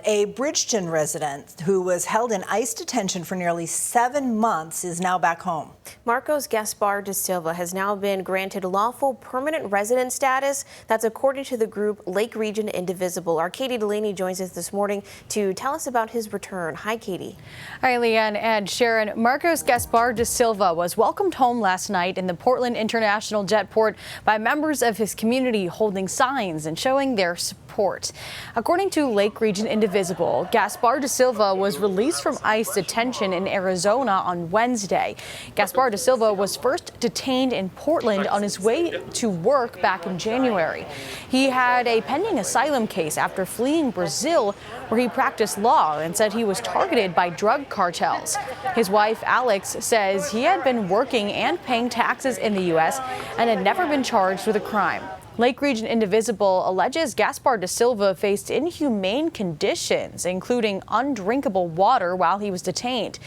A Bridgeton resident who was held in ICE detention for nearly 7 months is now back home. Marcos Gaspar da Silva has now been granted lawful permanent resident status. That's according to the group Lake Region Indivisible. Our Katie Delaney joins us this morning to tell us about his return. Hi, Katie. Hi, Leanne and Sharon. Marcos Gaspar da Silva was welcomed home last night in the Portland International Jetport by members of his community holding signs and showing their support. According to Lake Region Indivisible, Gaspar da Silva was released from ICE detention in Arizona on Wednesday. Gaspar da Silva was first detained in Portland on his way to work back in January. He had a pending asylum case after fleeing Brazil, where he practiced law and said he was targeted by drug cartels. His wife, Alex, says he had been working and paying taxes in the U.S. and had never been charged with a crime. Lake Region Indivisible alleges Gaspar da Silva faced inhumane conditions, including undrinkable water while he was detained.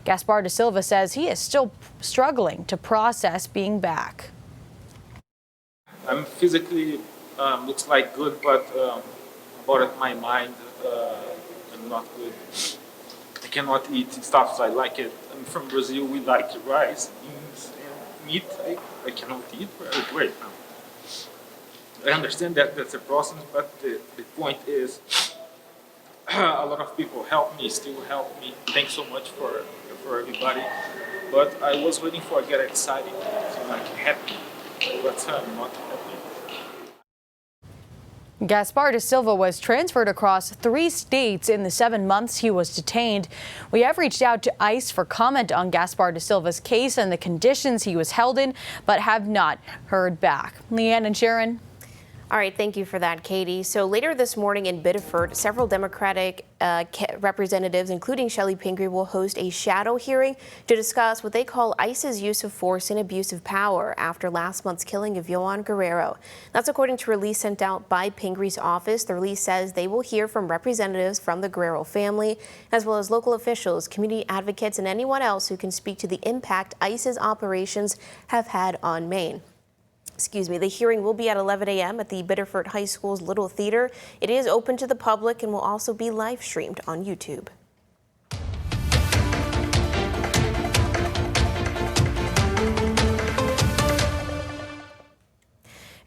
Gaspar da Silva says he is still struggling to process being back. I'm physically, looks like good, but about my mind, I'm not good. I cannot eat stuff I like it. I'm from Brazil, we like rice, beans, and meat. I cannot eat right now. I understand that that's a process, but the point is a lot of people help me, still help me. Thanks so much for everybody. But I was waiting for get excited, like happy, but I'm not happy. Gaspar da Silva was transferred across 3 states in the 7 months he was detained. We have reached out to ICE for comment on Gaspar da Silva's case and the conditions he was held in, but have not heard back. Leanne and Sharon. All right, thank you for that, Katie. So later this morning in Biddeford, several Democratic representatives, including Shelley Pingree, will host a shadow hearing to discuss what they call ICE's use of force and abuse of power after last month's killing of Yohan Guerrero. That's according to a release sent out by Pingree's office. The release says they will hear from representatives from the Guerrero family, as well as local officials, community advocates, and anyone else who can speak to the impact ICE's operations have had on Maine. The hearing will be at 11 a.m. at the Biddeford High School's Little Theater. It is open to the public and will also be live streamed on YouTube.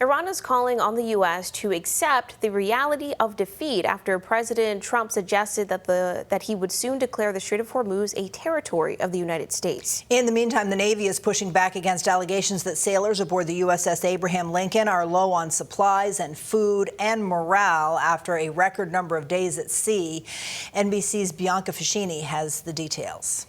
Iran is calling on the U.S. to accept the reality of defeat after President Trump suggested that he would soon declare the Strait of Hormuz a territory of the United States. In the meantime, the Navy is pushing back against allegations that sailors aboard the USS Abraham Lincoln are low on supplies and food and morale after a record number of days at sea. NBC's Bianca Fascini has the details.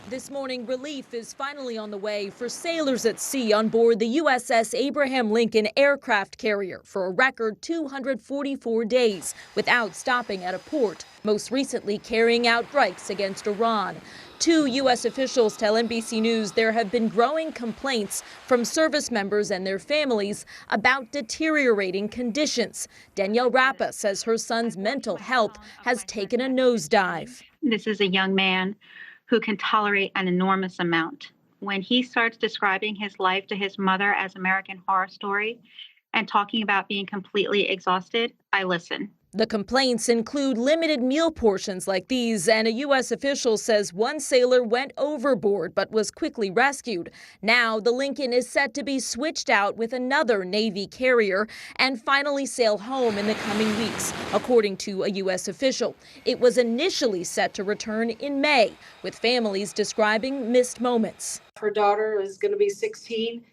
This morning, relief is finally on the way for sailors at sea on board the USS Abraham Lincoln aircraft carrier for a record 244 days without stopping at a port, most recently carrying out strikes against Iran. 2 U.S. officials tell NBC News there have been growing complaints from service members and their families about deteriorating conditions. Danielle Rappa says her son's mental health has taken a nosedive. This is a young man who can tolerate an enormous amount. When he starts describing his life to his mother as American Horror Story and talking about being completely exhausted, I listen. The complaints include limited meal portions like these, and a U.S. official says one sailor went overboard but was quickly rescued. Now the Lincoln is set to be switched out with another Navy carrier and finally sail home in the coming weeks, according to a U.S. official. It was initially set to return in May, with families describing missed moments. Her daughter is going to be 16.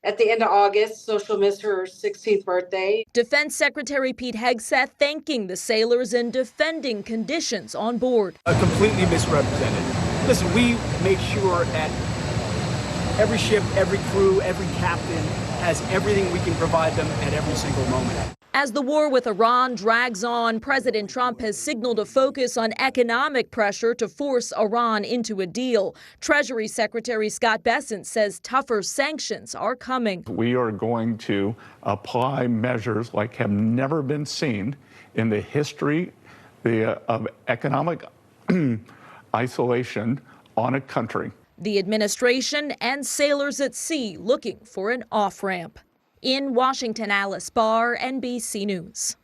At the end of August, so she'll miss her 16th birthday. Defense Secretary Pete Hegseth thanking the sailors and defending conditions on board. Completely misrepresented. Listen, we make sure that every ship, every crew, every captain has everything we can provide them at every single moment. As the war with Iran drags on, President Trump has signaled a focus on economic pressure to force Iran into a deal. Treasury Secretary Scott Bessent says tougher sanctions are coming. We are going to apply measures like have never been seen in the history of economic isolation on a country. The administration and sailors at sea looking for an off-ramp. In Washington, Alice Barr, NBC News.